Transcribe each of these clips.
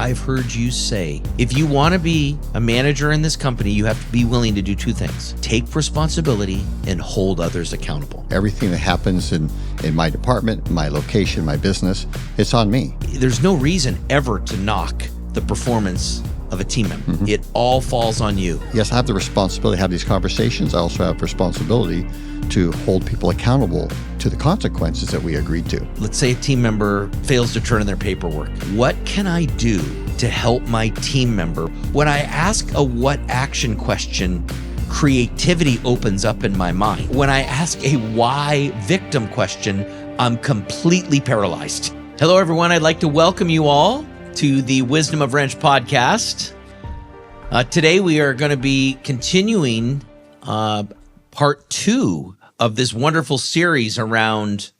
I've heard you say. If you want to be a manager in this company, you have to be willing to do two things: take responsibility and hold others accountable. Everything that happens in my department, my location, my business, it's on me. There's no reason ever to knock the performance of a team member. It all falls on you. Yes, I have the responsibility to have these conversations. I also have responsibility to hold people accountable to the consequences that we agreed to. Let's say a team member fails to turn in their paperwork. What can I do to help my team member? When I ask a what action question, creativity opens up in my mind. When I ask a why victim question, I'm completely paralyzed. Hello, everyone. I'd like to welcome you all to the Wisdom of Wrench podcast. Today, we are going to be continuing part 2 of this wonderful series around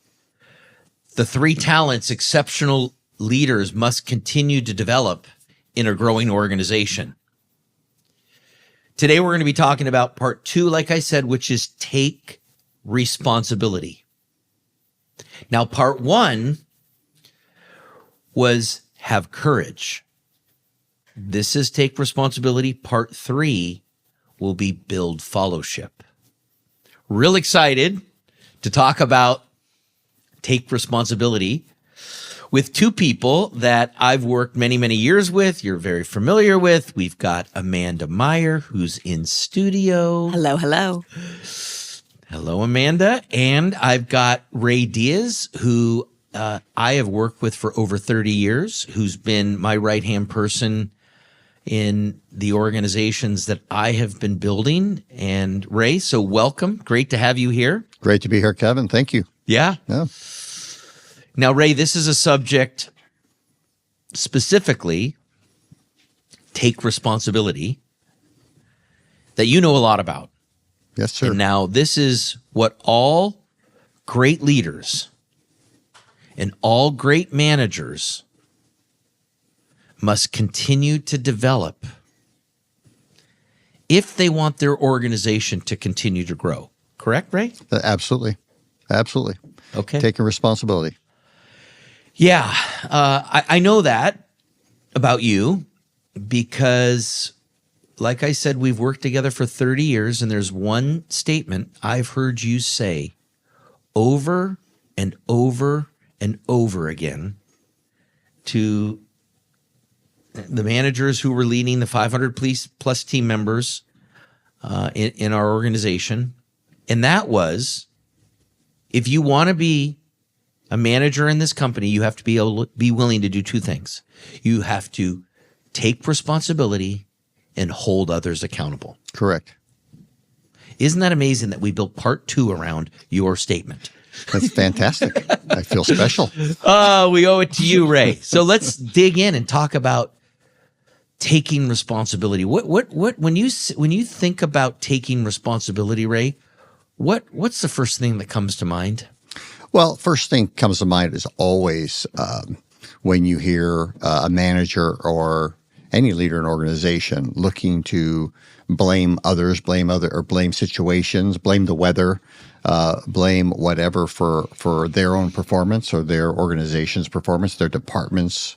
the 3 talents exceptional leaders must continue to develop in a growing organization. Today, we're going to be talking about part 2, like I said, which is take responsibility. Now, part 1 was have courage. This is take responsibility. Part 3 will be build fellowship. Real excited to talk about take responsibility with 2 people that I've worked many, many years with. You're very familiar with. We've got Amanda Meyer, who's in studio. Hello, hello. Hello, Amanda. And I've got Ray Diaz, who I have worked with for over 30 years, who's been my right-hand person in the organizations that I have been building. And Ray, so welcome. Great to have you here. Great to be here, Kevin. Thank you. Yeah. Now, Ray, this is a subject specifically, take responsibility, that you know a lot about. Yes, sir. And now this is what all great leaders and all great managers must continue to develop if they want their organization to continue to grow. Correct, Ray? Absolutely. Absolutely. Okay. Taking responsibility. Yeah. I know that about you because, like I said, we've worked together for 30 years, and there's one statement I've heard you say over and over and over again to the managers who were leading the 500 plus team members in our organization. And that was, if you want to be a manager in this company, you have to be willing to do 2 things. You have to take responsibility and hold others accountable. Correct. Isn't that amazing that we built part 2 around your statement? That's fantastic. I feel special. Oh, we owe it to you, Ray. So let's dig in and talk about taking responsibility. What when you think about taking responsibility, Ray, what's the first thing that comes to mind? Well, first thing comes to mind is always when you hear a manager or any leader in an organization looking to blame others, blame situations, blame the weather, blame whatever for their own performance or their organization's performance, their department's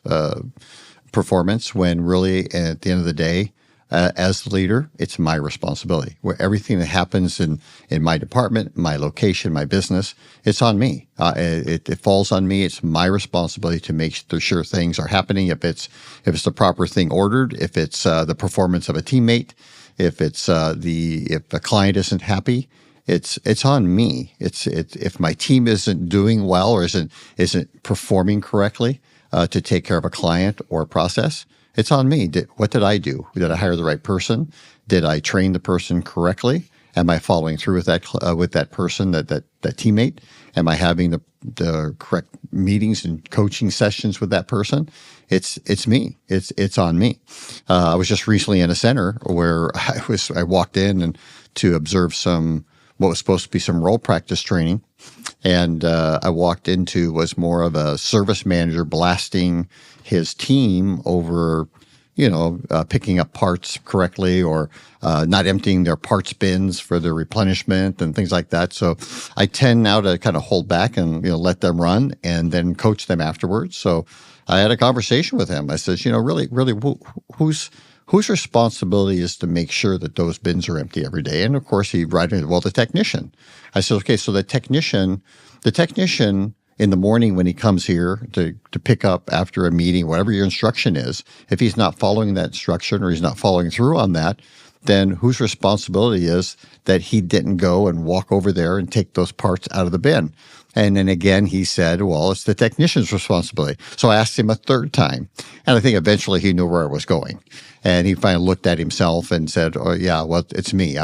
performance, when really at the end of the day, as the leader, it's my responsibility. Where everything that happens in my department, my location, my business, it's on me. It falls on me. It's my responsibility to make sure things are happening. If it's the proper thing ordered, if it's the performance of a teammate, if the client isn't happy, it's on me. If my team isn't doing well or isn't performing correctly to take care of a client or a process, it's on me. What did I do? Did I hire the right person? Did I train the person correctly? Am I following through with that person, that teammate? Am I having the correct meetings and coaching sessions with that person? It's me. It's on me. I was just recently in a center where I walked in and to observe what was supposed to be some role practice training, and I walked into was more of a service manager blasting his team over, picking up parts correctly or not emptying their parts bins for their replenishment and things like that. So I tend now to kind of hold back and let them run and then coach them afterwards. So I had a conversation with him. I said, really, whose responsibility is to make sure that those bins are empty every day? And of course, he writes, well, the technician. I said, okay, so the technician in the morning when he comes here to pick up after a meeting, whatever your instruction is, if he's not following that instruction or he's not following through on that, then whose responsibility is that he didn't go and walk over there and take those parts out of the bin? And then again, he said, well, it's the technician's responsibility. So I asked him a third time, and I think eventually he knew where I was going. And he finally looked at himself and said, oh, yeah, well, it's me.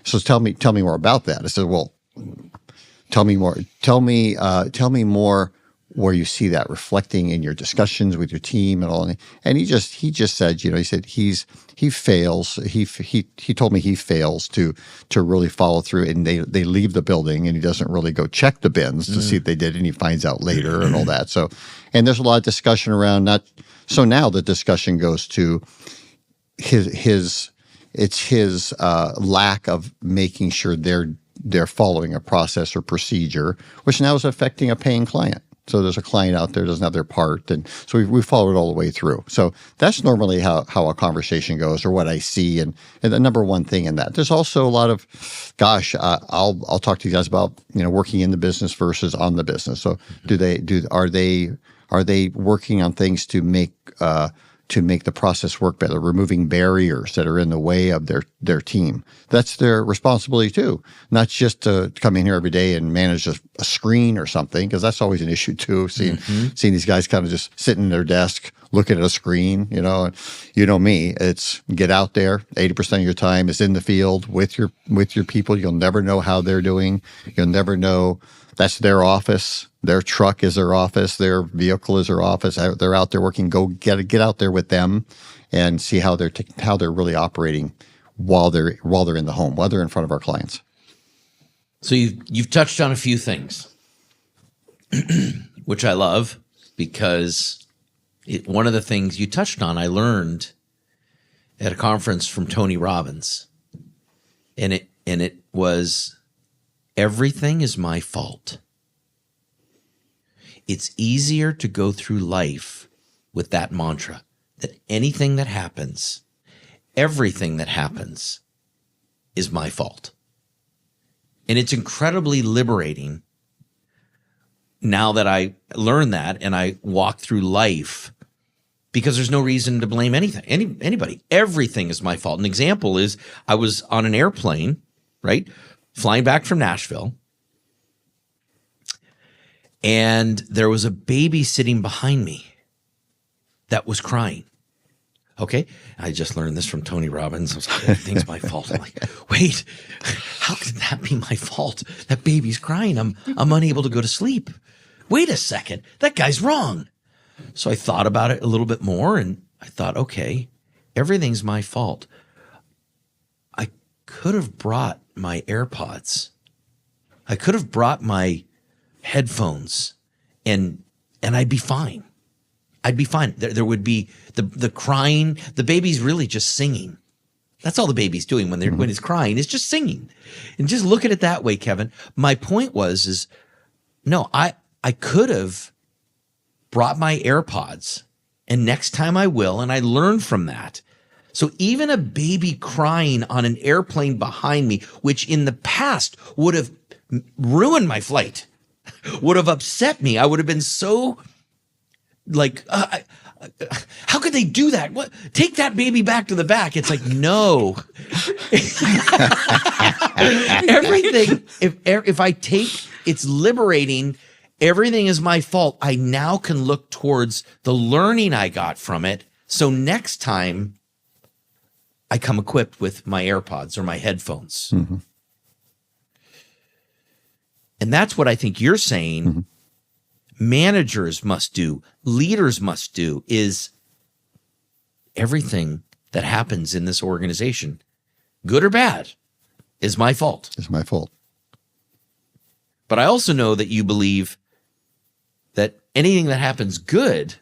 So tell me more about that. I said, well, tell me more. Tell me more where you see that reflecting in your discussions with your team and all. And he just said, he said he fails. He told me he fails to really follow through, and they leave the building, and he doesn't really go check the bins to see if they did, and he finds out later and all that. So, and there's a lot of discussion around that. So now the discussion goes to his lack of making sure they're following a process or procedure, which now is affecting a paying client. So there's a client out there that doesn't have their part, and so we follow it all the way through. So that's normally how a conversation goes, or what I see, and the number one thing in that. There's also a lot of, I'll talk to you guys about working in the business versus on the business. So are they working on things to make the process work better, removing barriers that are in the way of their team? That's their responsibility too, not just to come in here every day and manage a screen or something, because that's always an issue too, seeing these guys kind of just sitting at their desk looking at a screen, me, it's get out there. 80% of your time is in the field with your people. You'll never know how they're doing. You'll never know. That's their office. Their truck is their office. Their vehicle is their office. They're out there working. Go get out there with them and see how they're really operating while they're in the home, while they're in front of our clients. So you've touched on a few things, which I love, because one of the things you touched on, I learned at a conference from Tony Robbins, and it was, everything is my fault. It's easier to go through life with that mantra, that anything that happens, everything that happens is my fault. And it's incredibly liberating now that I learned that and I walk through life, because there's no reason to blame anything, anybody. Everything is my fault. An example is, I was on an airplane, right, flying back from Nashville, and there was a baby sitting behind me that was crying. Okay, I just learned this from Tony Robbins. I was like, everything's my fault. I'm like, wait, how can that be my fault? That baby's crying. I'm unable to go to sleep. Wait a second, that guy's wrong. So I thought about it a little bit more, and I thought, okay, everything's my fault. I could have brought my AirPods. I could have brought my headphones, and I'd be fine. I'd be fine. There would be the crying. The baby's really just singing. That's all the baby's doing when it's crying, is just singing. And just look at it that way, Kevin. My point is no, I could have brought my AirPods, and next time I will, and I learned from that. So even a baby crying on an airplane behind me, which in the past would have ruined my flight, would have upset me. I would have been so like, how could they do that? What? Take that baby back to the back. It's like, no. Everything, if I take, it's liberating. Everything is my fault. I now can look towards the learning I got from it. So next time I come equipped with my AirPods or my headphones. Mm-hmm. And that's what I think you're saying managers must do, leaders must do, is everything that happens in this organization, good or bad, is my fault. It's my fault. But I also know that you believe that anything that happens good,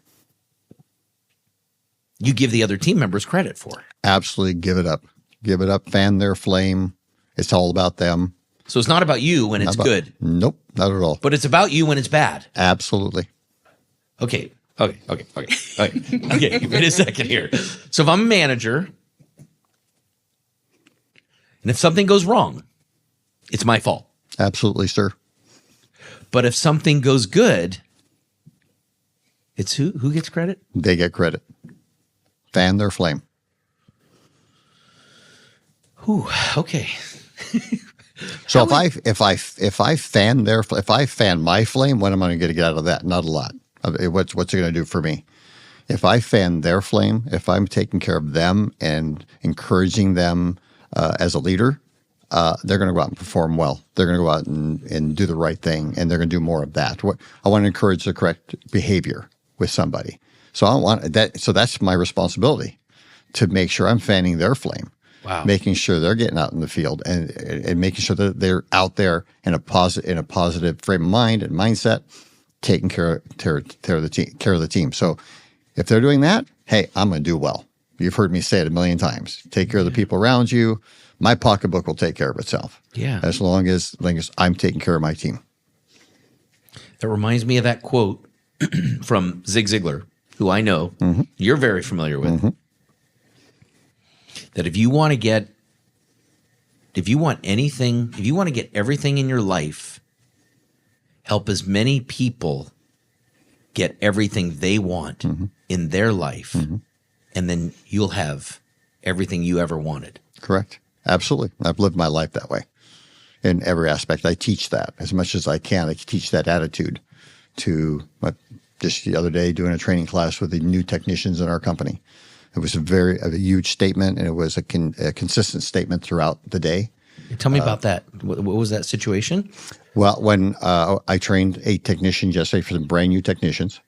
you give the other team members credit for. Absolutely. Give it up. Give it up. Fan their flame. It's all about them. So it's not about you when it's good. Nope, not at all. But it's about you when it's bad. Absolutely. Okay, Okay. Wait a second here. So if I'm a manager, and if something goes wrong, it's my fault. Absolutely, sir. But if something goes good, it's who gets credit? They get credit. Fan their flame. Ooh, okay. So if I fan my flame, what am I going to get out of that? Not a lot. What's it going to do for me? If I fan their flame, if I'm taking care of them and encouraging them as a leader, they're going to go out and perform well. They're going to go out and do the right thing, and they're going to do more of that. I want to encourage the correct behavior with somebody. So I want that. So that's my responsibility, to make sure I'm fanning their flame. Wow. Making sure they're getting out in the field and making sure that they're out there in a positive frame of mind and mindset, taking care of the team. So if they're doing that, hey, I'm going to do well. You've heard me say it a million times. Take care of the people around you. My pocketbook will take care of itself. Yeah. As long as I'm taking care of my team. That reminds me of that quote from Zig Ziglar, who I know you're very familiar with. That if you want to get everything in your life, help as many people get everything they want in their life, and then you'll have everything you ever wanted. Correct. Absolutely. I've lived my life that way in every aspect. I teach that as much as I can. I teach that attitude to just the other day doing a training class with the new technicians in our company. It was a huge statement, and it was a consistent statement throughout the day. Tell me about that. What was that situation? Well, when I trained a technician yesterday for some brand new technicians,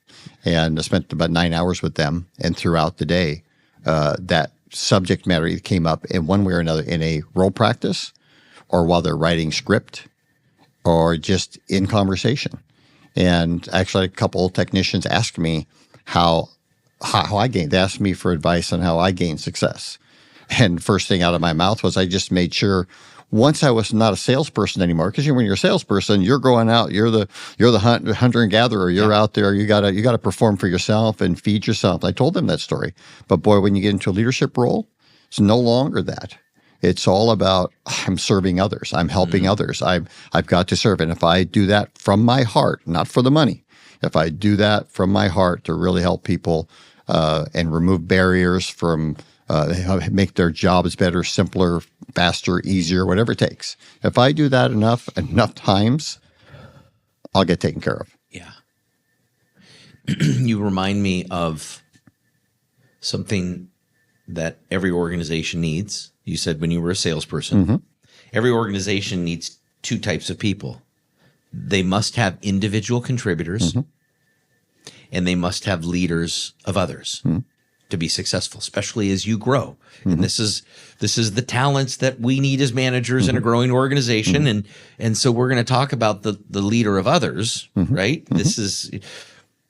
and I spent about 9 hours with them, and throughout the day, that subject matter either came up in one way or another in a role practice, or while they're writing script, or just in conversation. And actually, a couple of technicians asked me how I gained. They asked me for advice on how I gained success. And first thing out of my mouth was I just made sure once I was not a salesperson anymore, because when you're a salesperson, you're going out, you're the hunter and gatherer. You're out there. You gotta perform for yourself and feed yourself. I told them that story. But boy, when you get into a leadership role, it's no longer that. It's all about I'm serving others. I'm helping others. I've got to serve. And if I do that from my heart, not for the money, if I do that from my heart to really help people and remove barriers from make their jobs better, simpler, faster, easier, whatever it takes. If I do that enough times, I'll get taken care of. Yeah. You remind me of something that every organization needs. You said when you were a salesperson, every organization needs two types of people. They must have individual contributors, and they must have leaders of others to be successful, especially as you grow. And this is the talents that we need as managers in a growing organization. And so we're going to talk about the leader of others, right? This is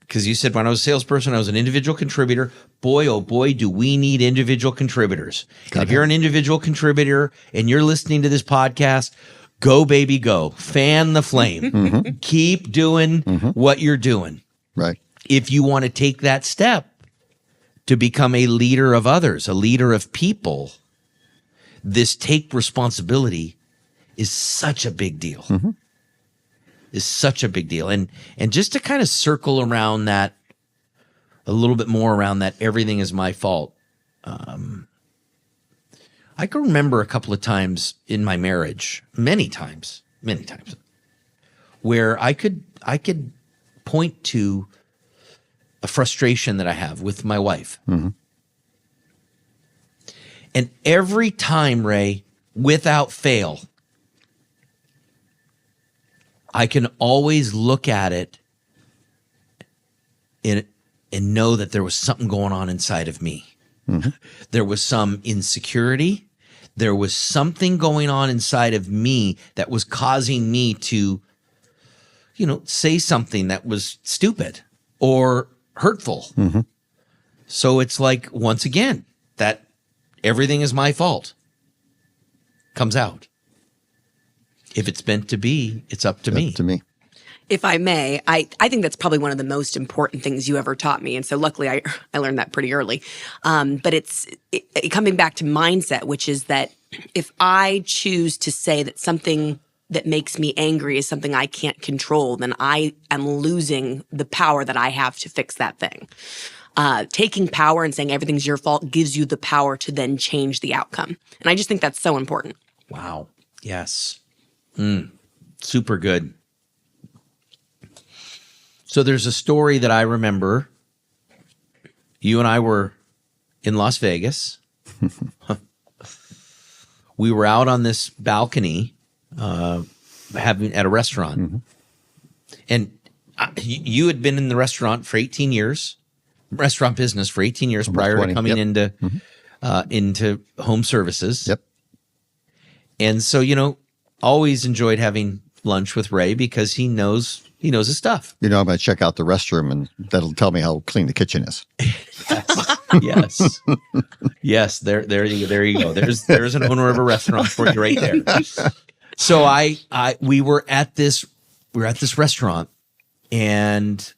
because you said when I was a salesperson, I was an individual contributor. Boy, oh boy, do we need individual contributors. And if you're an individual contributor and you're listening to this podcast, go, baby, go. Fan the flame. Keep doing what you're doing. Right. If you want to take that step to become a leader of others, a leader of people, this take responsibility is such a big deal. Is such a big deal. And just to kind of circle around that a little bit more around that everything is my fault. I can remember a couple of times in my marriage, many times, where I could point to a frustration that I have with my wife. And every time, Ray, without fail, I can always look at it and know that there was something going on inside of me. There was some insecurity. There was something going on inside of me that was causing me to, say something that was stupid or hurtful. So it's like, once again, that everything is my fault comes out. If it's meant to be, it's up to me. Up to me. If I may, I think that's probably one of the most important things you ever taught me. And so luckily I learned that pretty early. But it's coming back to mindset, which is that if I choose to say that something that makes me angry is something I can't control, then I am losing the power that I have to fix that thing. Taking power and saying everything's your fault gives you the power to then change the outcome. And I just think that's so important. Wow. Yes. Super good. So there's a story that I remember. You and I were in Las Vegas. We were out on this balcony having at a restaurant. And you had been in the restaurant for 18 years, restaurant business for 18 years prior to coming into home services. Yep. And so, always enjoyed having lunch with Ray because he knows his stuff. I'm going to check out the restroom, and that'll tell me how clean the kitchen is. Yes. Yes. There you go. There's an owner of a restaurant for you right there. So we were at this restaurant, and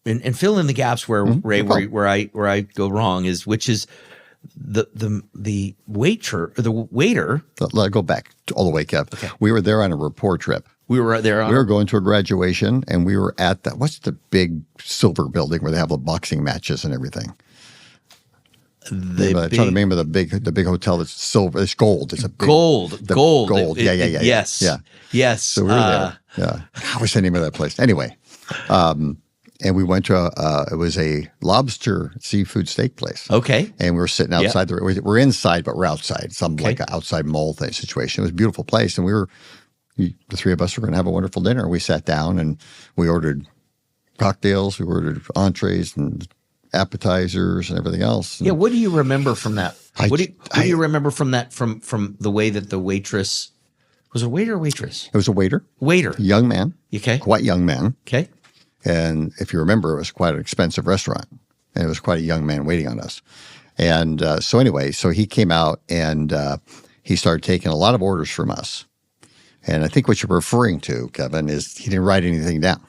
and fill in the gaps where Ray, where I go wrong which is the waiter. Let go back all the way, Kev. Okay. We were there on a report trip. We were there. We were going to a graduation, and we were at what's the big silver building where they have the boxing matches and everything? I'm trying to remember the big hotel that's silver. It's gold. It's a big, gold. Gold. Yeah. Yes. Yeah. Yes. So we were there. Yeah. What's the name of that place? Anyway, and we went to it was a lobster seafood steak place. Okay. And we were sitting outside. We're inside, but we're outside. Like an outside mall thing situation. It was a beautiful place, and the three of us were going to have a wonderful dinner. We sat down and we ordered cocktails. We ordered entrees and appetizers and everything else. And what do you remember from that? What do you remember from that? From the way that the waitress was a waiter or waitress? It was a waiter. Waiter. Young man. Okay. Quite young man. Okay. And if you remember, it was quite an expensive restaurant, and it was quite a young man waiting on us. And so he came out, and he started taking a lot of orders from us. And I think what you're referring to, Kevin, is he didn't write anything down.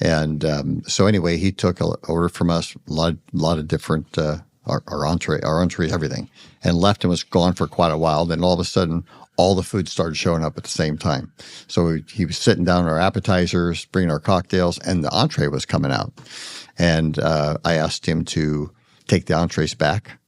And so anyway, he took an order from us, a lot of different our entrees, everything, and left and was gone for quite a while. Then all of a sudden, all the food started showing up at the same time. So he was sitting down our appetizers, bringing our cocktails, and the entree was coming out. And I asked him to take the entrees back,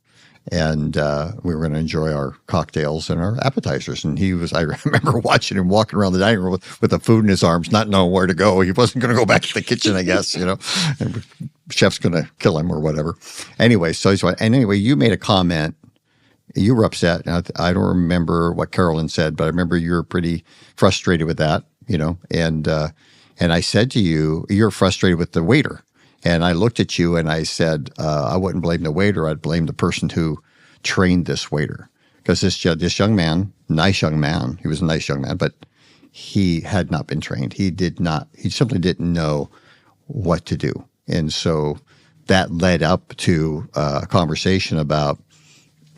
and we were going to enjoy our cocktails and our appetizers. And I remember watching him walking around the dining room with the food in his arms, not knowing where to go. He wasn't going to go back to the kitchen, I guess, and the chef's going to kill him or whatever. Anyway, you made a comment. You were upset. I don't remember what Carolyn said, but I remember you were pretty frustrated with that, and I said to you, you're frustrated with the waiter. And I looked at you and I said, I wouldn't blame the waiter. I'd blame the person who trained this waiter. Because this young man, nice young man, he was a nice young man, but he had not been trained. He simply didn't know what to do. And so that led up to a conversation about,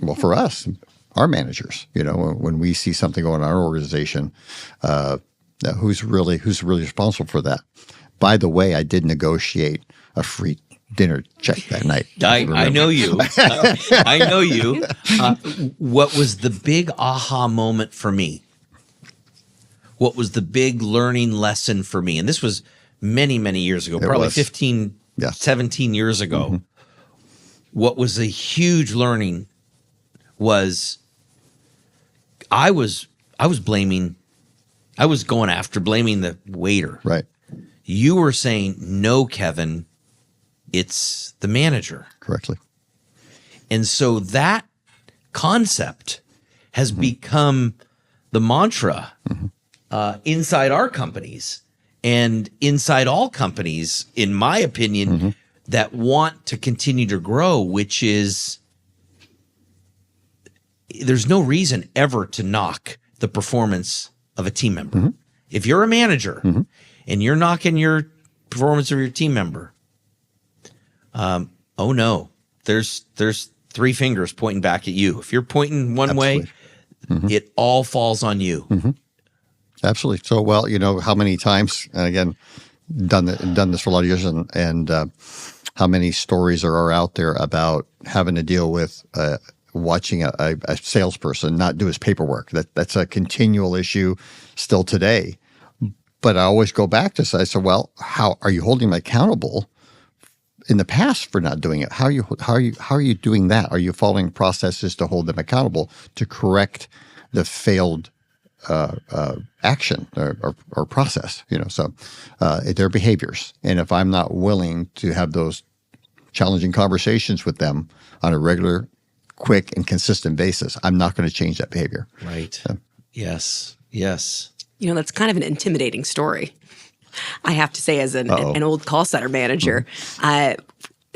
well, for us, our managers, when we see something going on in our organization, who's really responsible for that? By the way, I did negotiate a free dinner check that night. I know you. I know you. What was the big aha moment for me? What was the big learning lesson for me? And this was many, many years ago, probably 15, 17 years ago. Mm-hmm. What was a huge learning was I was blaming the waiter. Right. You were saying, no, Kevin, it's the manager. Correctly. And so that concept has become the mantra inside our companies and inside all companies, in my opinion, that want to continue to grow, which is there's no reason ever to knock the performance of a team member. If you're a manager and you're knocking your performance of your team member, oh no, there's three fingers pointing back at you. If you're pointing one way, it all falls on you. Absolutely. So, well, how many times, and again, done this for a lot of years, and how many stories are out there about having to deal with watching a salesperson not do his paperwork. That's a continual issue still today. But I always go back to say, so, well, how are you holding him accountable in the past for not doing it? How are you doing that? Are you following processes to hold them accountable to correct the failed action or process? So their behaviors. And if I'm not willing to have those challenging conversations with them on a regular, quick, and consistent basis, I'm not going to change that behavior. Right. So. Yes. That's kind of an intimidating story. I have to say, as an old call center manager,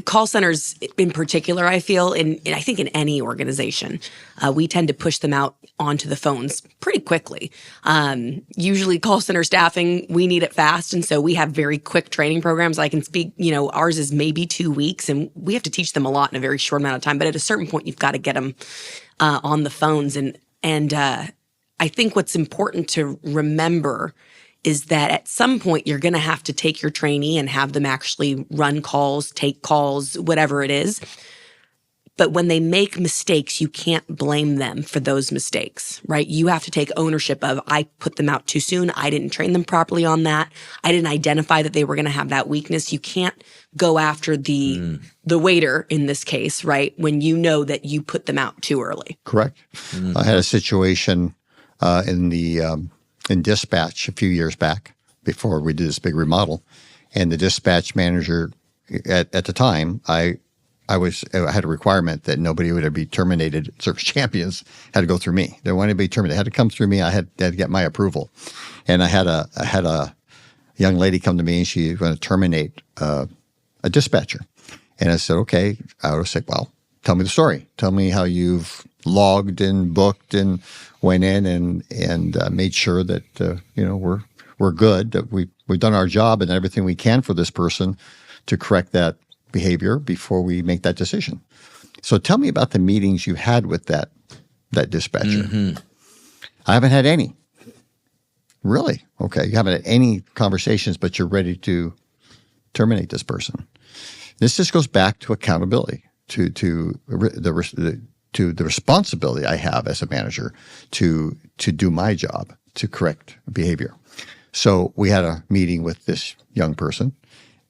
call centers in particular, I feel, and I think in any organization, we tend to push them out onto the phones pretty quickly. Usually call center staffing, we need it fast. And so we have very quick training programs. I can speak, ours is maybe 2 weeks, and we have to teach them a lot in a very short amount of time. But at a certain point, you've got to get them on the phones. And I think what's important to remember is that at some point you're going to have to take your trainee and have them actually run calls, take calls, whatever it is. But when they make mistakes, you can't blame them for those mistakes, right? You have to take ownership of, I put them out too soon. I didn't train them properly on that. I didn't identify that they were going to have that weakness. You can't go after the waiter in this case, right? When you know that you put them out too early. Correct. I had a situation in dispatch a few years back before we did this big remodel, and the dispatch manager at the time, I had a requirement that nobody would be terminated. Service champions had to go through me. They wanted to be terminated. They had to come through me. I had to get my approval, and I had a young lady come to me, and she was going to terminate a dispatcher, and I said, okay. I would say, well, tell me the story. Tell me how you've logged and booked and went in and made sure that we're good, that we've done our job and everything we can for this person to correct that behavior before we make that decision. So tell me about the meetings you had with that dispatcher. Mm-hmm. I haven't had any. Really? Okay. You haven't had any conversations, but you're ready to terminate this person. This just goes back to accountability, to the responsibility I have as a manager to do my job, to correct behavior. So we had a meeting with this young person,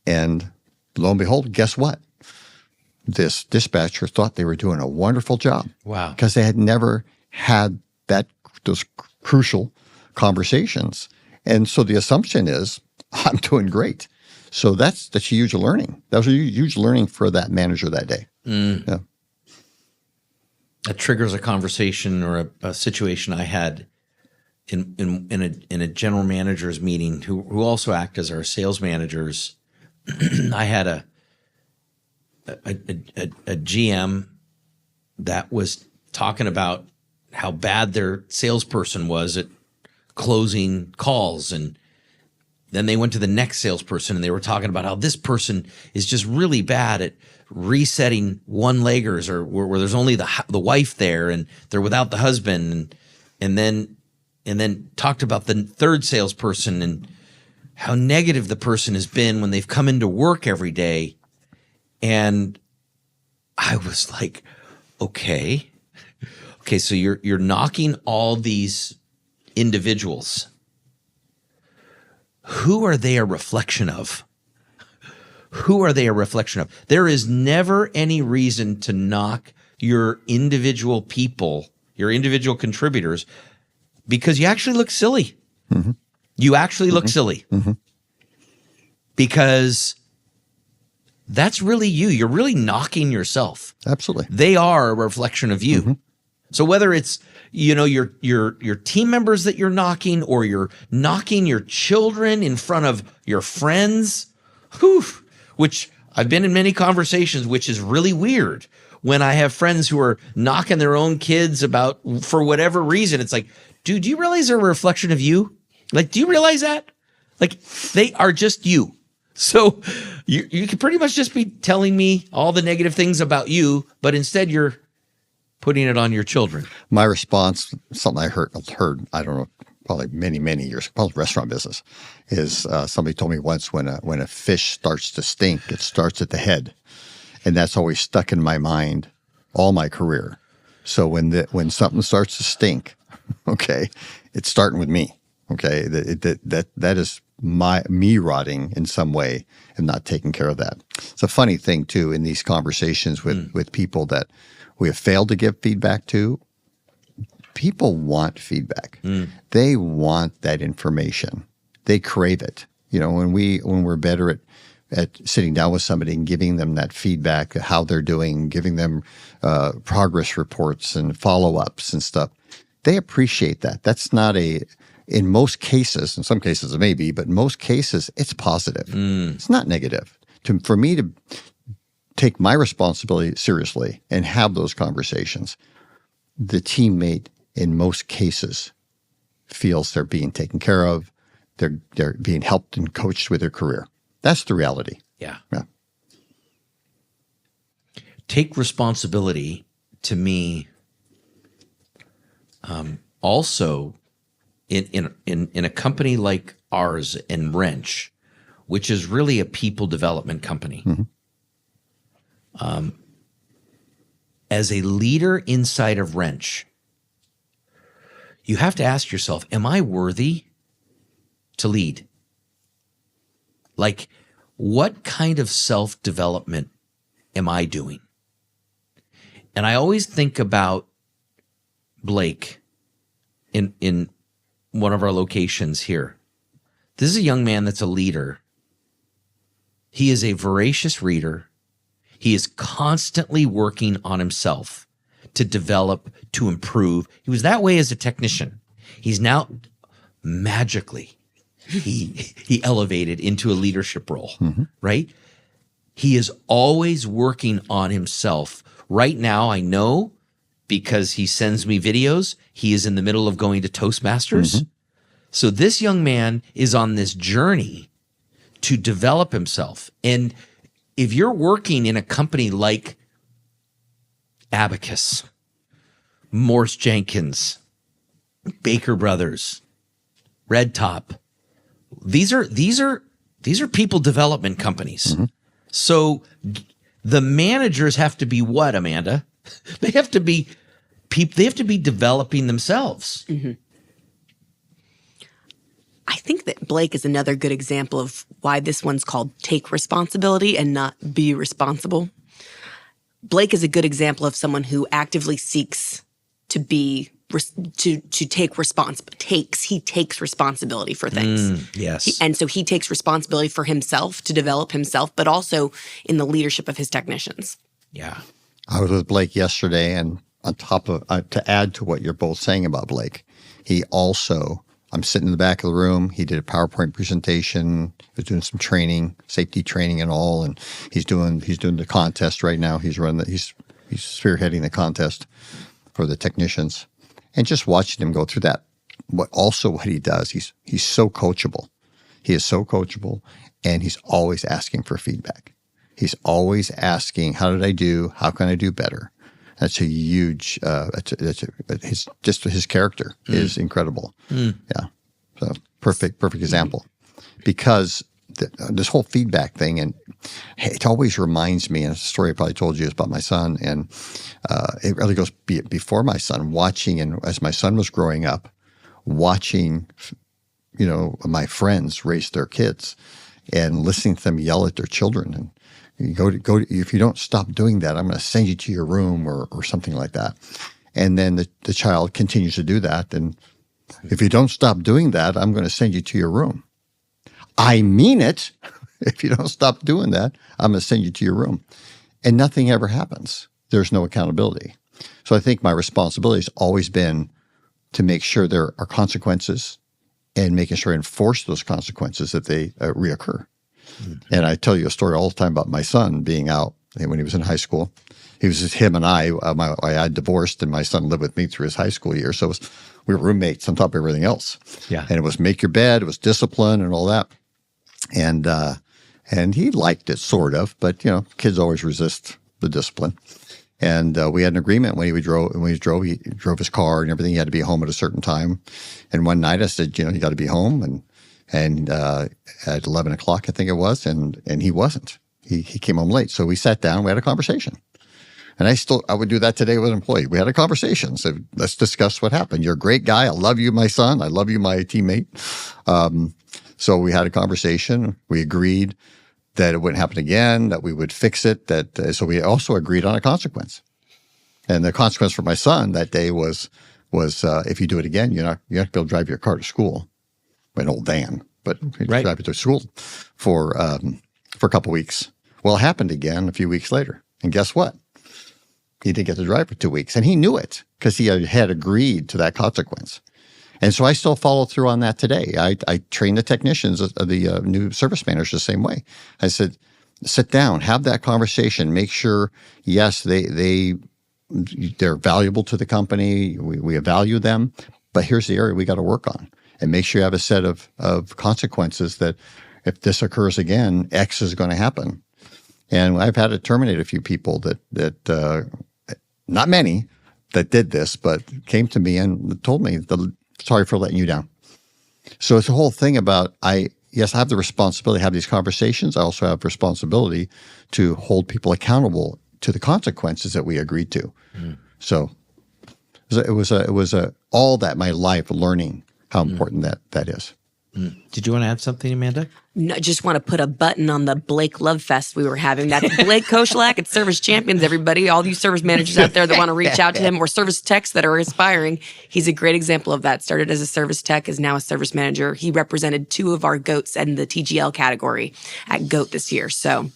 and lo and behold, guess what? This dispatcher thought they were doing a wonderful job. Wow. Because they had never had those crucial conversations. And so the assumption is, I'm doing great. So that's huge learning. That was a huge learning for that manager that day. Yeah. That triggers a conversation or a situation I had in a general manager's meeting who also act as our sales managers. I had a GM that was talking about how bad their salesperson was at closing calls, and then they went to the next salesperson and they were talking about how this person is just really bad at resetting one-leggers, or where there's only the wife there and they're without the husband, and then talked about the third salesperson and how negative the person has been when they've come into work every day. And I was like, okay, so you're knocking all these individuals. Who are they a reflection of? Who are they a reflection of? There is never any reason to knock your individual people, your individual contributors, because you actually look silly. Mm-hmm. You actually look silly. Mm-hmm. Because that's really you. You're really knocking yourself. Absolutely. They are a reflection of you. Mm-hmm. So whether it's, your team members that you're knocking, or you're knocking your children in front of your friends, which I've been in many conversations, which is really weird when I have friends who are knocking their own kids about, for whatever reason. It's like, dude, do you realize they're a reflection of you? Like, do you realize that? Like, they are just you. So you could pretty much just be telling me all the negative things about you, but instead you're putting it on your children. My response, something I heard, I don't know probably many years, probably restaurant business, is somebody told me once when a fish starts to stink, it starts at the head. And that's always stuck in my mind all my career. So when something starts to stink, okay, it's starting with me. Okay, that is me rotting in some way and not taking care of that. It's a funny thing too in these conversations with people that we have failed to give feedback to. People want feedback. They want that information. They crave it. You know, when we're better at sitting down with somebody and giving them that feedback, how they're doing, giving them progress reports and follow-ups and stuff, they appreciate that. That's not in most cases, in some cases it may be, but in most cases it's positive. It's not negative. For me to take my responsibility seriously and have those conversations, the teammate in most cases feels they're being taken care of, they're being helped and coached with their career. That's the reality. Yeah. Yeah. Take responsibility to me. Also, in a company like ours in Wrench, which is really a people development company, as a leader inside of Wrench, you have to ask yourself, am I worthy to lead? Like, what kind of self-development am I doing? And I always think about Blake in one of our locations here. This is a young man that's a leader. He is a voracious reader. He is constantly working on himself to develop, to improve. He was that way as a technician. He's now magically, he elevated into a leadership role, right? He is always working on himself. Right now, I know because he sends me videos, he is in the middle of going to Toastmasters. So this young man is on this journey to develop himself. And if you're working in a company like Abacus, Morse Jenkins, Baker Brothers, Red Top, these are people development companies. So the managers have to be what, Amanda? They have to be developing themselves. I think that Blake is another good example of why this one's called take responsibility and not be responsible. Blake is a good example of someone who actively seeks to be to take he takes responsibility for things. Yes. And so he takes responsibility for himself to develop himself, but also in the leadership of his technicians. Yeah. I was with Blake yesterday, and on top of to add to what you're both saying about Blake, he also, I'm sitting in the back of the room. He did a PowerPoint presentation. He was doing some training, safety training and all, and he's doing the contest right now. He's spearheading the contest for the technicians, and just watching him go through that. What he does, he's so coachable. He is so coachable, and he's always asking for feedback. He's always asking, "How did I do? How can I do better?" That's a huge. His character is incredible. Yeah, so perfect example. Because this whole feedback thing, and it always reminds me. And a story I probably told you is about my son, and it really goes before my son. Watching, and as my son was growing up, watching, my friends raise their kids, and listening to them yell at their children, and you go to, if you don't stop doing that, I'm going to send you to your room or something like that. And then the child continues to do that. And if you don't stop doing that, I'm going to send you to your room. I mean it. If you don't stop doing that, I'm going to send you to your room. And nothing ever happens. There's no accountability. So I think my responsibility has always been to make sure there are consequences and making sure I enforce those consequences if they reoccur. And I tell you a story all the time about my son being out when he was in high school. He was just him and I. I had divorced, and my son lived with me through his high school years. So we were roommates on top of everything else. Yeah. And it was make your bed. It was discipline and all that. And he liked it sort of, but kids always resist the discipline. And we had an agreement when he drove his car and everything. He had to be home at a certain time. And one night I said, you got to be home. And at 11 o'clock, I think it was, and he wasn't. He came home late. So we sat down, we had a conversation. And I would do that today with an employee. We had a conversation. So let's discuss what happened. You're a great guy. I love you, my son. I love you, my teammate. So we had a conversation. We agreed that it wouldn't happen again, that we would fix it. So we also agreed on a consequence. And the consequence for my son that day was if you do it again, you're not going to be able to drive your car to school. An old van, but right. Drive it to school for a couple weeks. Well, it happened again a few weeks later. And guess what? He didn't get to drive for 2 weeks. And he knew it because he had agreed to that consequence. And so I still follow through on that today. I train the technicians, the new service managers the same way. I said, sit down, have that conversation, make sure, yes, they're valuable to the company. We value them, but here's the area we got to work on. And make sure you have a set of consequences that if this occurs again, X is going to happen. And I've had to terminate a few people that not many that did this, but came to me and told me, sorry for letting you down. So it's a whole thing about, yes, I have the responsibility to have these conversations. I also have responsibility to hold people accountable to the consequences that we agreed to. Mm. So it was all that my life learning how important that is. Mm. Did you want to add something, Amanda? No, I just want to put a button on the Blake Love Fest we were having. That's Blake Koshlak at Service Champions, everybody. All you service managers out there that want to reach out to him, or service techs that are aspiring. He's a great example of that. Started as a service tech, is now a service manager. He represented 2 of our GOATs in the TGL category at GOAT this year. So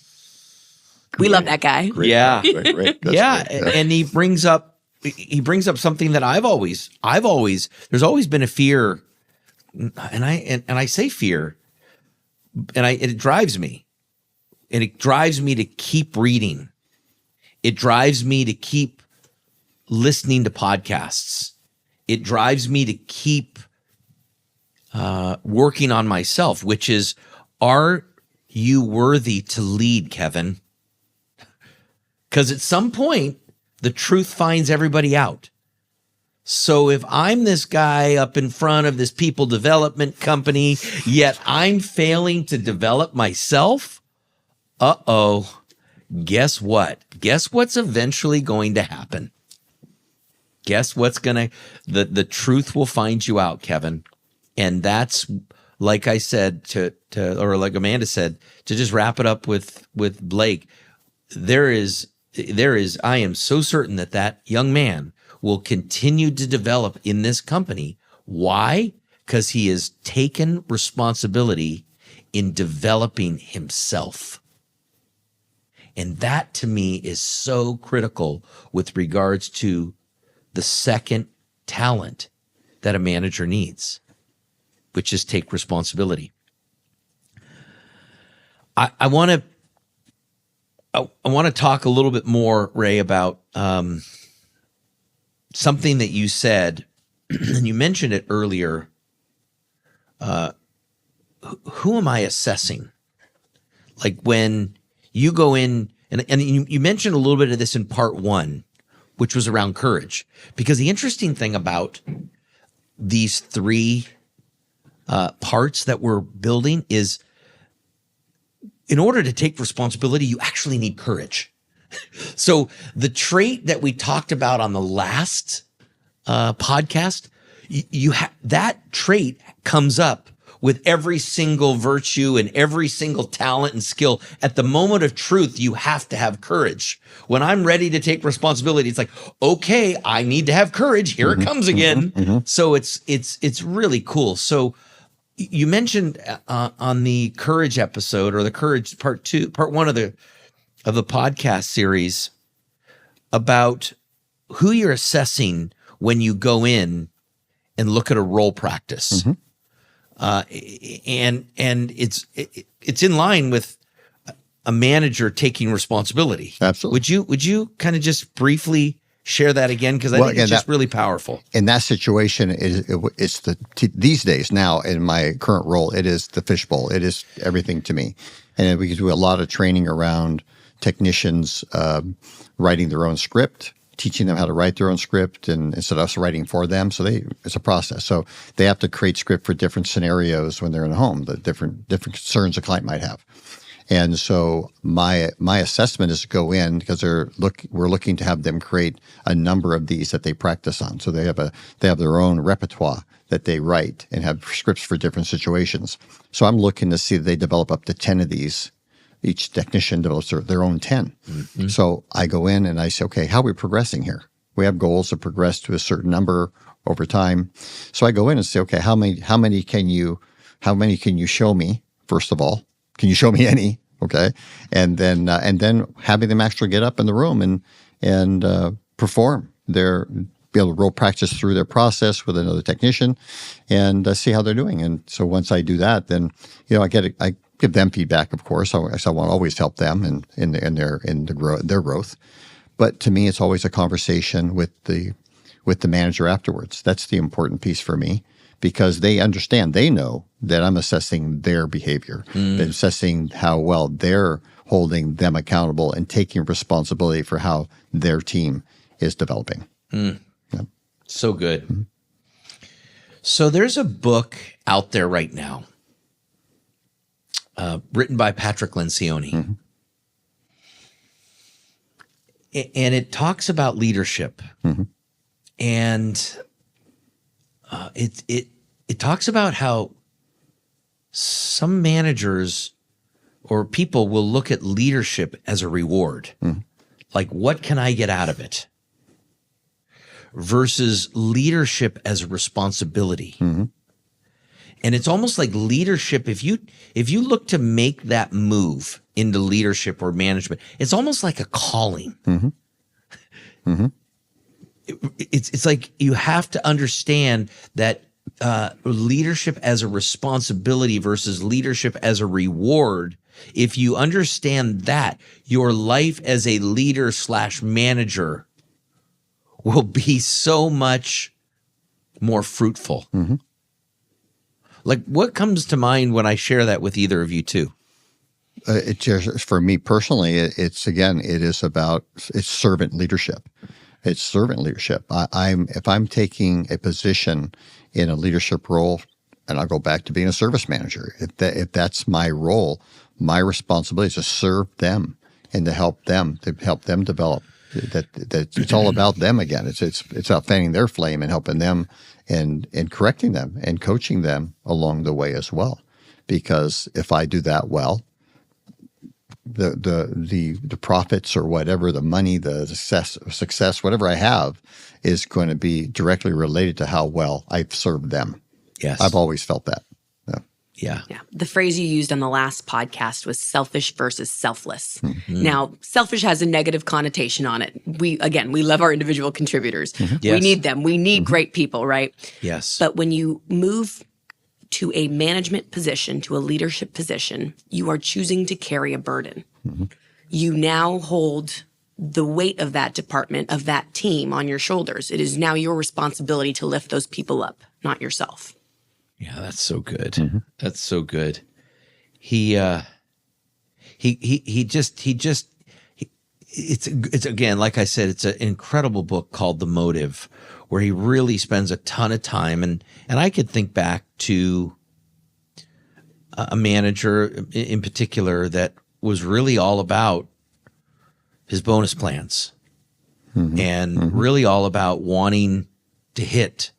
we love that guy. Great. Yeah. Great. Yeah. And he brings up something that I've always, there's always been a fear. And I say fear, and it drives me. And it drives me to keep reading. It drives me to keep listening to podcasts. It drives me to keep working on myself, which is, are you worthy to lead, Kevin? Because at some point, the truth finds everybody out. So if I'm this guy up in front of this people development company, yet I'm failing to develop myself, guess what? Guess what's eventually going to happen? Guess what's going to, the truth will find you out, Kevin. And that's, like I said, or like Amanda said, to just wrap it up with Blake, there is, I am so certain that young man will continue to develop in this company. Why? Because he has taken responsibility in developing himself. And that to me is so critical with regards to the second talent that a manager needs, which is take responsibility. I want to talk a little bit more, Ray, about something that you said, and you mentioned it earlier. Who am I assessing? Like when you go in, and you mentioned a little bit of this in part 1, which was around courage. Because the interesting thing about these 3 parts that we're building is, in order to take responsibility, you actually need courage. So the trait that we talked about on the last podcast, that trait comes up with every single virtue and every single talent and skill. At the moment of truth, you have to have courage. When I'm ready to take responsibility, it's like, okay, I need to have courage. Here it comes again. Mm-hmm. So it's really cool. So you mentioned on the courage episode, or the courage part 1 of the podcast series, about who you're assessing when you go in and look at a role practice. Mm-hmm. And it's in line with a manager taking responsibility. Absolutely. Would you kind of just briefly share that again? Because I think it's just really powerful. In that situation, it's these days now in my current role, it is the fishbowl. It is everything to me. And we do a lot of training around technicians writing their own script, teaching them how to write their own script, and instead of us writing for them. So it's a process. So they have to create script for different scenarios when they're in a home, the different concerns a client might have. And so my assessment is to go in because we're looking to have them create a number of these that they practice on. So they have their own repertoire that they write and have scripts for different situations. So I'm looking to see that they develop up to 10 of these. Each technician develops their own 10. Mm-hmm. So I go in and I say, okay, how are we progressing here? We have goals to progress to a certain number over time. So I go in and say, okay, how many can you show me? First of all, can you show me any? Okay, and then having them actually get up in the room and perform be able to role practice through their process with another technician and see how they're doing. And so once I do that, then I give them feedback, of course. So I want to always help them in their growth. But to me, it's always a conversation with the manager afterwards. That's the important piece for me because they understand, they know that I'm assessing their behavior, assessing how well they're holding them accountable and taking responsibility for how their team is developing. Mm. Yeah. So good. Mm-hmm. So there's a book out there right now written by Patrick Lencioni. Mm-hmm. And it talks about leadership. Mm-hmm. And it talks about how some managers or people will look at leadership as a reward. Mm-hmm. Like, what can I get out of it? Versus leadership as a responsibility. Mm-hmm. And it's almost like leadership, if you look to make that move into leadership or management, it's almost like a calling. Mm-hmm. Mm-hmm. It's like you have to understand that leadership as a responsibility versus leadership as a reward. If you understand that, your life as a leader / manager will be so much more fruitful. Mm-hmm. Like, what comes to mind when I share that with either of you two? For me personally, it's servant leadership. It's servant leadership. If I'm taking a position in a leadership role, and I'll go back to being a service manager. If that's my role, my responsibility is to serve them and to help them develop. That it's all about them again. It's about fanning their flame and helping them and correcting them and coaching them along the way as well. Because if I do that well, the profits or whatever, the money, the success, whatever I have is going to be directly related to how well I've served them. Yes. I've always felt that. Yeah. The phrase you used on the last podcast was selfish versus selfless. Mm-hmm. Now, selfish has a negative connotation on it. We love our individual contributors. Mm-hmm. Yes. We need them. We need great people, right? Yes. But when you move to a management position, to a leadership position, you are choosing to carry a burden. Mm-hmm. You now hold the weight of that department, of that team on your shoulders. It is now your responsibility to lift those people up, not yourself. Yeah, that's so good. Mm-hmm. That's so good. It's again, like I said, it's an incredible book called The Motive, where he really spends a ton of time. And I could think back to a manager in particular that was really all about his bonus plans and really all about wanting to hit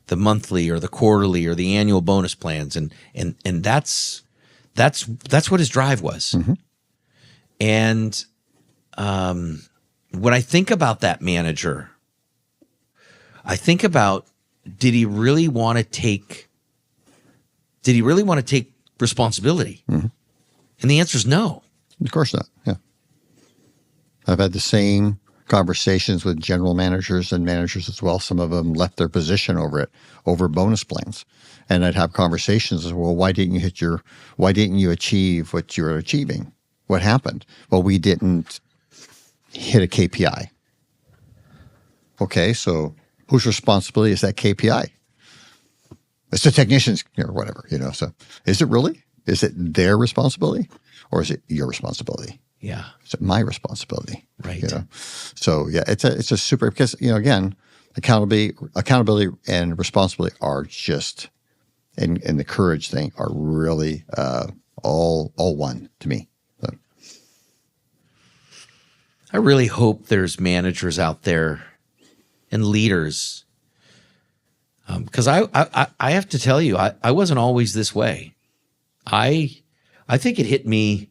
the monthly or the quarterly or the annual bonus plans. And that's what his drive was. Mm-hmm. And when I think about that manager, I think about, did he really want to take responsibility? Mm-hmm. And the answer is no. Of course not. Yeah. I've had the same conversations with general managers and managers as well. Some of them left their position over bonus plans. And I'd have conversations as well, why didn't you achieve what you're achieving? What happened? Well, we didn't hit a KPI. Okay, so whose responsibility is that KPI? It's the technicians or whatever, So is it really? Is it their responsibility or is it your responsibility? Yeah. It's my responsibility. Right. You know? So yeah, it's a super, because, again, accountability and responsibility are just, and the courage thing are really all one to me. So. I really hope there's managers out there and leaders, because I have to tell you, I wasn't always this way. I think it hit me.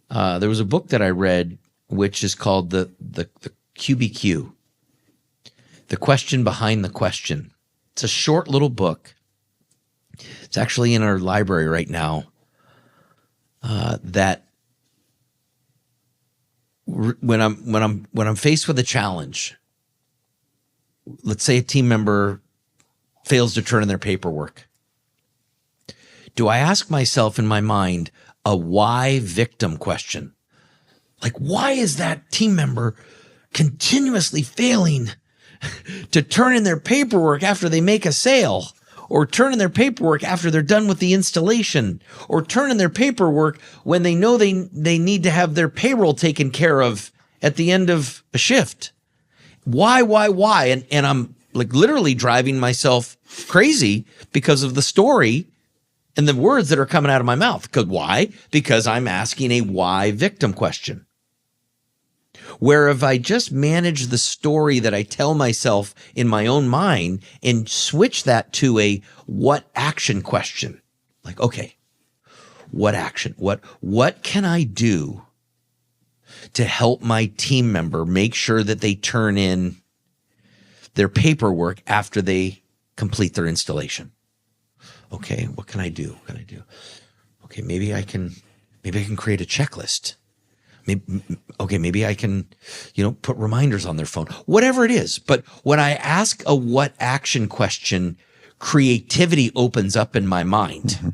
There was a book that I read, which is called the QBQ, The Question Behind the Question. It's a short little book. It's actually in our library right now. That when I'm faced with a challenge, let's say a team member fails to turn in their paperwork, do I ask myself in my mind a why victim question? Like, why is that team member continuously failing to turn in their paperwork after they make a sale, or turn in their paperwork after they're done with the installation, or turn in their paperwork when they know they need to have their payroll taken care of at the end of a shift? Why? And I'm like literally driving myself crazy because of the story and the words that are coming out of my mouth. Why? Because I'm asking a why victim question. Where if I just manage the story that I tell myself in my own mind and switch that to a what action question, like, okay, what action? What can I do to help my team member make sure that they turn in their paperwork after they complete their installation? Okay, what can I do? Okay, maybe I can create a checklist. Maybe I can, put reminders on their phone, whatever it is. But when I ask a what action question, creativity opens up in my mind. Mm-hmm.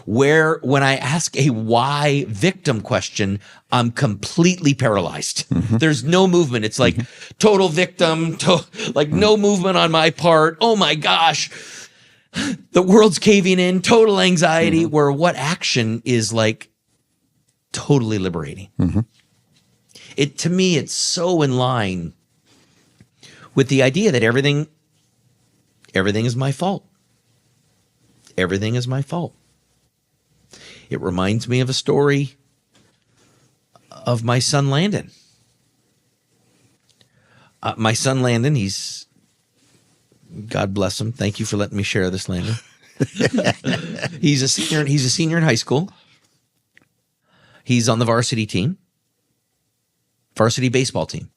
Where when I ask a why victim question, I'm completely paralyzed. Mm-hmm. There's no movement. It's like total victim, no movement on my part. Oh my gosh, the world's caving in, total anxiety, where what action is like totally liberating. Mm-hmm. To me, it's so in line with the idea that everything is my fault. Everything is my fault. It reminds me of a story of my son, Landon. My son, Landon, God bless him. Thank you for letting me share this, Landon. He's a senior in high school. He's on the varsity team, varsity baseball team,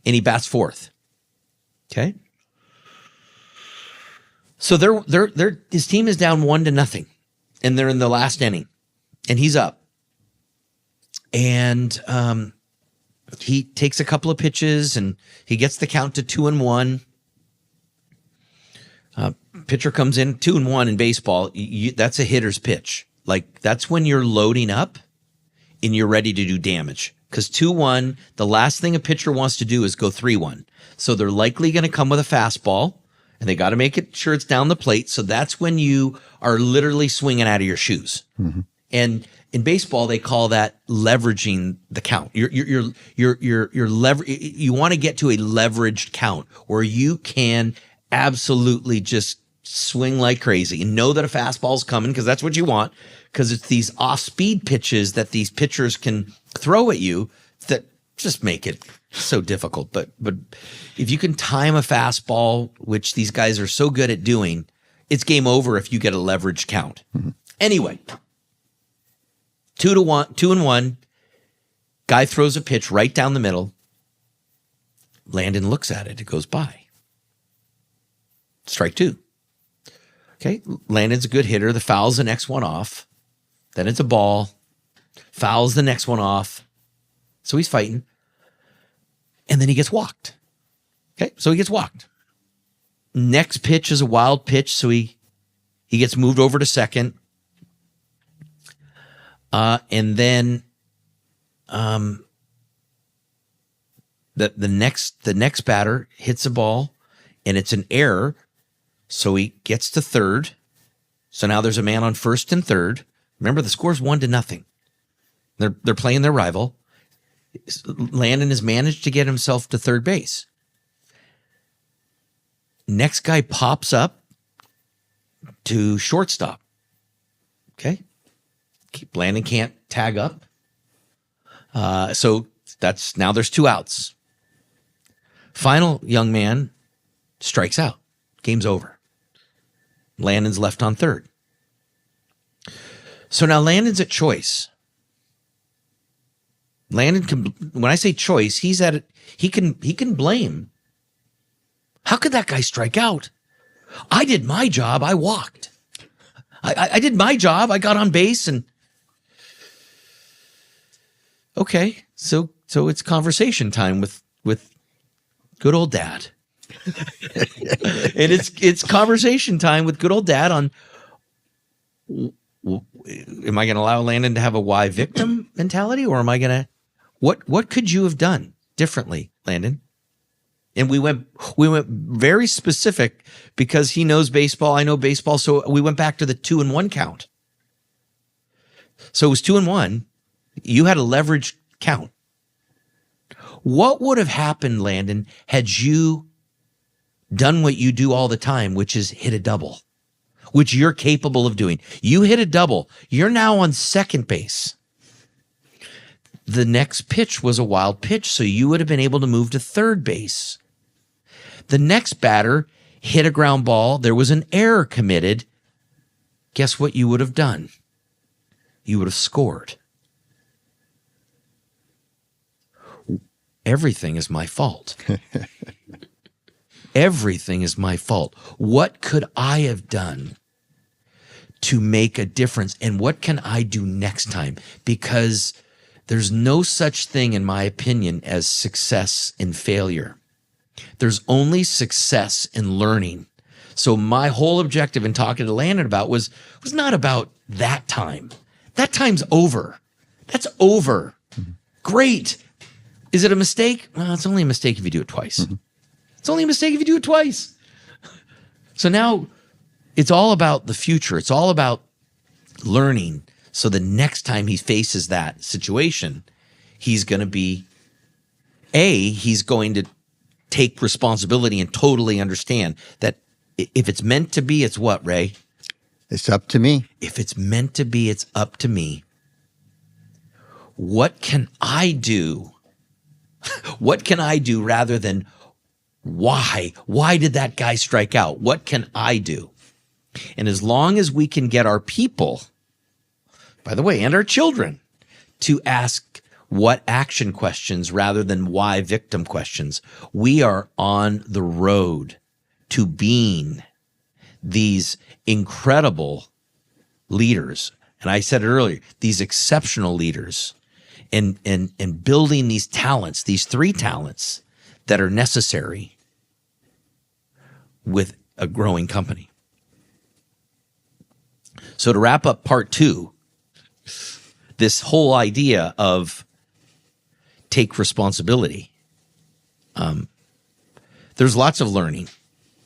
and he bats fourth. Okay. So his team is down 1-0, and they're in the last inning, and he's up. And he takes a couple of pitches, and he gets the count to 2-1. Pitcher comes in, 2-1 in baseball. That's a hitter's pitch. Like, that's when you're loading up and you're ready to do damage. Because 2-1, the last thing a pitcher wants to do is go 3-1. So they're likely going to come with a fastball, and they got to make it sure it's down the plate. So that's when you are literally swinging out of your shoes. Mm-hmm. And in baseball, they call that leveraging the count. You want to get to a leveraged count where you can absolutely just swing like crazy and know that a fastball is coming, because that's what you want, because it's these off-speed pitches that these pitchers can throw at you that just make it so difficult. But if you can time a fastball, which these guys are so good at doing, it's game over if you get a leveraged count. Mm-hmm. Anyway, 2-1, guy throws a pitch right down the middle. Landon looks at it. It goes by. Strike 2. Okay, Landon's a good hitter. The foul's the next one off. Then it's a ball. Foul's the next one off. So he's fighting. And then he gets walked. Okay, so he gets walked. Next pitch is a wild pitch, so he gets moved over to second. And then the next batter hits a ball, and it's an error. So he gets to third. So now there's a man on first and third. Remember, the score's 1-0. They're playing their rival. Landon has managed to get himself to third base. Next guy pops up to shortstop. Okay. Landon can't tag up. So now there's 2 outs. Final young man strikes out. Game's over. Landon's left on third. So now Landon's at choice. Landon can, when I say choice, he's at it. He can blame. How could that guy strike out? I did my job. I walked. I did my job. I got on base and okay. So it's conversation time with good old dad. And it's conversation time with good old dad on, am I going to allow Landon to have a why victim mentality, or am I going to, what could you have done differently, Landon? And we went very specific because he knows baseball, I know baseball, so we went back to the 2-1 count. So it was 2-1. You had a leverage count. What would have happened, Landon, had you done what you do all the time, which is hit a double, which you're capable of doing? You hit a double. You're now on second base. The next pitch was a wild pitch, so you would have been able to move to third base. The next batter hit a ground ball. There was an error committed. Guess what you would have done? You would have scored. Everything is my fault. Everything is my fault. What could I have done to make a difference? And what can I do next time? Because there's no such thing, in my opinion, as success in failure. There's only success in learning. So my whole objective in talking to Landon about was not about that time. That time's over. That's over. Mm-hmm. Great. Is it a mistake? Well, it's only a mistake if you do it twice. Mm-hmm. It's only a mistake if you do it twice. So now it's all about the future. It's all about learning. So the next time he faces that situation, he's going to be, he's going to take responsibility and totally understand that if it's meant to be, it's what, Ray? It's up to me. If it's meant to be, it's up to me. What can I do? What can I do rather than why? Why did that guy strike out? What can I do? And as long as we can get our people, by the way, and our children, to ask what action questions rather than why victim questions, we are on the road to being these incredible leaders. And I said it earlier, these exceptional leaders, and building these talents, these 3 talents that are necessary with a growing company. So to wrap up part 2, this whole idea of take responsibility, there's lots of learning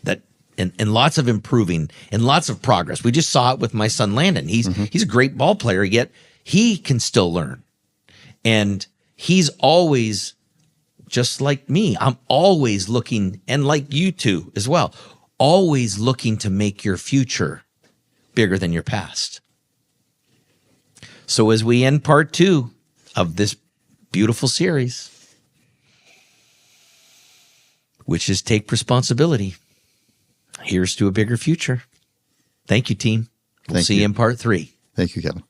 that and lots of improving and lots of progress. We just saw it with my son Landon. He's a great ball player, yet he can still learn. And he's always, just like me, I'm always looking, and like you two as well, always looking to make your future bigger than your past. So as we end part 2 of this beautiful series, which is take responsibility, here's to a bigger future. Thank you, team. We'll see you in part 3. Thank you, Kevin.